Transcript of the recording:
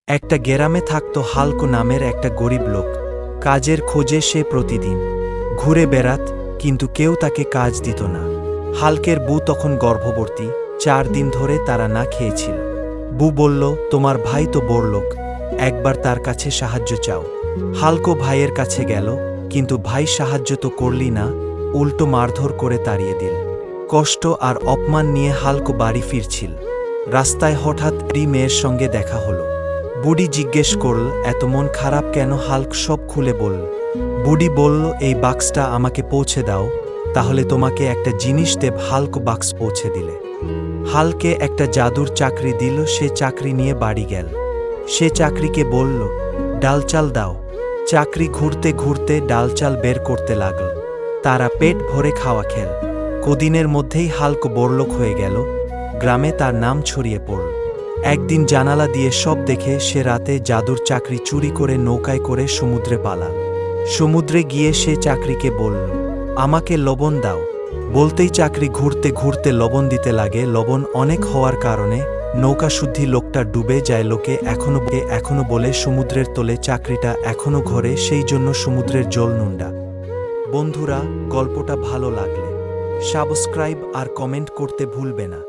একটা গ্রামে থাকত হাল্ক নামের একটা গরিব লোক। কাজের খোঁজে সে প্রতিদিন ঘুরে বেড়াত, কিন্তু কেউ তাকে কাজ দিত না। হাল্কের বউ তখন গর্ভবতী, 4 দিন ধরে তারা না খেয়েছিল। বউ বলল, তোমার ভাই তো বড়লোক, একবার তার কাছে সাহায্য চাও। হাল্ক ভাইয়ের কাছে গেল, কিন্তু ভাই সাহায্য তো করলি না, উল্টো মারধর করে তাড়িয়ে দিল। কষ্ট আর অপমান নিয়ে হাল্ক বাড়ি ফিরছিল। রাস্তায় হঠাৎ মেয়ের সঙ্গে দেখা হলো। বুড়ি জিজ্ঞেস করল, এত মন খারাপ কেন? হাল্ক সব খুলে বলল। বুড়ি বলল, এই বাক্সটা আমাকে পৌঁছে দাও, তাহলে তোমাকে একটা জিনিস দেব। হাল্ক বাক্স পৌঁছে দিলে। হাল্কে একটা জাদুর চাকরি দিল। সে চাকরি নিয়ে বাড়ি গেল। সে চাকরিকে বলল, ডাল চাল দাও। চাকরি ঘুরতে ঘুরতে ডাল চাল বের করতে লাগল। তারা পেট ভরে খাওয়া খেল। কদিনের মধ্যেই হাল্ক বড়লোক হয়ে গেল। গ্রামে তার নাম ছড়িয়ে পড়ল। একদিন জানালা দিয়ে সব দেখে সে রাতে জাদুর চাকরি চুরি করে নৌকায় করে সমুদ্রে পালাল। সমুদ্রে গিয়ে সে চাকরিকে বলল, আমাকে লবণ দাও। বলতেই চাকরি ঘুরতে ঘুরতে লবণ দিতে লাগে। লবণ অনেক হওয়ার কারণে নৌকা শুদ্ধি লোকটা ডুবে যায়। লোকে এখনো বলে সমুদ্রের তলে চাকরিটা এখনো ঘরে, সেই জন্য সমুদ্রের জল নুন্ডা। বন্ধুরা, গল্পটা ভালো লাগলে সাবস্ক্রাইব আর কমেন্ট করতে ভুলবে না।